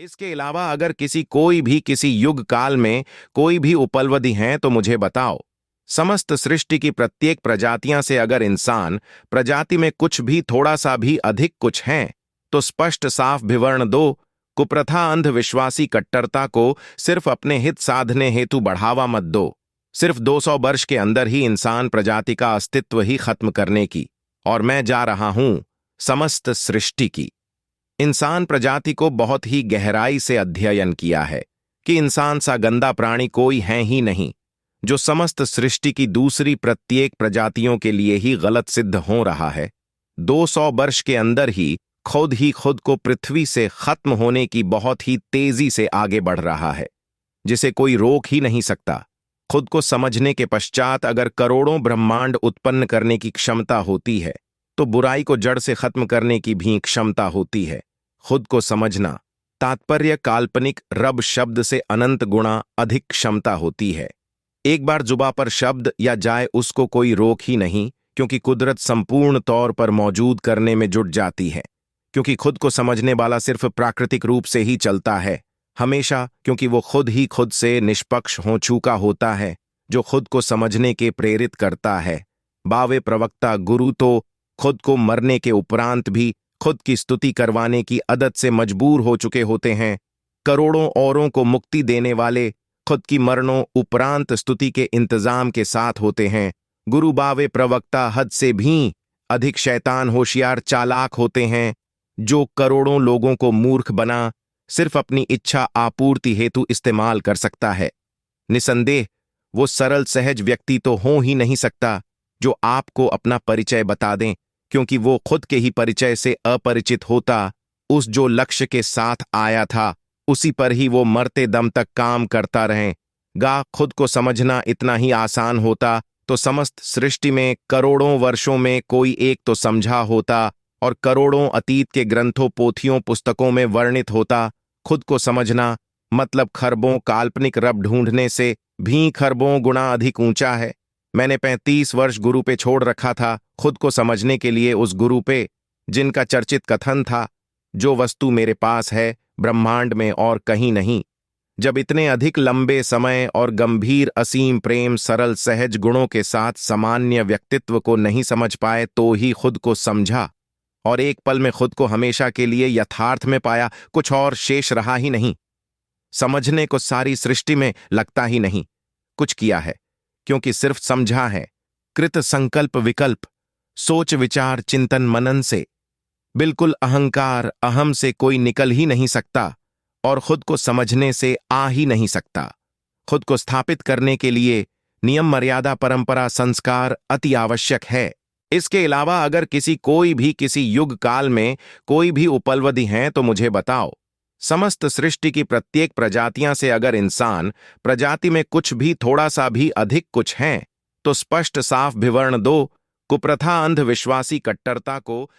इसके अलावा अगर किसी युग काल में कोई भी उपलब्धि हैं तो मुझे बताओ। समस्त सृष्टि की प्रत्येक प्रजातियां से अगर इंसान प्रजाति में कुछ भी थोड़ा सा भी अधिक कुछ हैं तो स्पष्ट साफ विवरण दो। कुप्रथा अंधविश्वासी कट्टरता को सिर्फ अपने हित साधने हेतु बढ़ावा मत दो। सिर्फ 200 वर्ष के अंदर ही इंसान प्रजाति का अस्तित्व ही खत्म करने की, और मैं जा रहा हूं समस्त सृष्टि की। इंसान प्रजाति को बहुत ही गहराई से अध्ययन किया है कि इंसान सा गंदा प्राणी कोई है ही नहीं, जो समस्त सृष्टि की दूसरी प्रत्येक प्रजातियों के लिए ही गलत सिद्ध हो रहा है। 200 वर्ष के अंदर ही खुद को पृथ्वी से खत्म होने की बहुत ही तेजी से आगे बढ़ रहा है, जिसे कोई रोक ही नहीं सकता। खुद को समझने के पश्चात अगर करोड़ों ब्रह्मांड उत्पन्न करने की क्षमता होती है तो बुराई को जड़ से खत्म करने की भी क्षमता होती है। खुद को समझना तात्पर्य काल्पनिक रब शब्द से अनंत गुणा अधिक क्षमता होती है। एक बार जुबा पर शब्द या जाए उसको कोई रोक ही नहीं, क्योंकि कुदरत संपूर्ण तौर पर मौजूद करने में जुट जाती है। क्योंकि खुद को समझने वाला सिर्फ प्राकृतिक रूप से ही चलता है हमेशा, क्योंकि वो खुद ही खुद से निष्पक्ष हो चुका होता है, जो खुद को समझने के प्रेरित करता है। बावे प्रवक्ता गुरु तो खुद को मरने के उपरांत भी खुद की स्तुति करवाने की आदत से मजबूर हो चुके होते हैं। करोड़ों औरों को मुक्ति देने वाले खुद की मरणों उपरांत स्तुति के इंतजाम के साथ होते हैं। गुरु बावे प्रवक्ता हद से भी अधिक शैतान होशियार चालाक होते हैं, जो करोड़ों लोगों को मूर्ख बना सिर्फ अपनी इच्छा आपूर्ति हेतु इस्तेमाल कर सकता है। निसंदेह वो सरल सहज व्यक्ति तो हो ही नहीं सकता जो आपको अपना परिचय बता दें, क्योंकि वो खुद के ही परिचय से अपरिचित होता। उस जो लक्ष्य के साथ आया था उसी पर ही वो मरते दम तक काम करता रहेगा। खुद को समझना इतना ही आसान होता तो समस्त सृष्टि में करोड़ों वर्षों में कोई एक तो समझा होता, और करोड़ों अतीत के ग्रंथों पोथियों पुस्तकों में वर्णित होता। खुद को समझना मतलब खरबों काल्पनिक रब ढूंढने से भी खरबों गुना अधिक ऊंचा है। मैंने 35 वर्ष गुरु पे छोड़ रखा था खुद को समझने के लिए, उस गुरु पे जिनका चर्चित कथन था, जो वस्तु मेरे पास है ब्रह्मांड में और कहीं नहीं। जब इतने अधिक लंबे समय और गंभीर असीम प्रेम सरल सहज गुणों के साथ सामान्य व्यक्तित्व को नहीं समझ पाए तो ही खुद को समझा, और एक पल में खुद को हमेशा के लिए यथार्थ में पाया। कुछ और शेष रहा ही नहीं। समझने को सारी सृष्टि में लगता ही नहीं कुछ किया है, क्योंकि सिर्फ समझा है। कृत संकल्प विकल्प सोच विचार चिंतन मनन से बिल्कुल अहंकार अहम से कोई निकल ही नहीं सकता, और खुद को समझने से आ ही नहीं सकता। खुद को स्थापित करने के लिए नियम मर्यादा परंपरा संस्कार अति आवश्यक है। इसके अलावा अगर किसी युग काल में कोई भी उपलब्धि हैं तो मुझे बताओ। समस्त सृष्टि की प्रत्येक प्रजातियां से अगर इंसान प्रजाति में कुछ भी थोड़ा सा भी अधिक कुछ हैं तो स्पष्ट साफ विवरण दो। कुप्रथा अंधविश्वासी कट्टरता को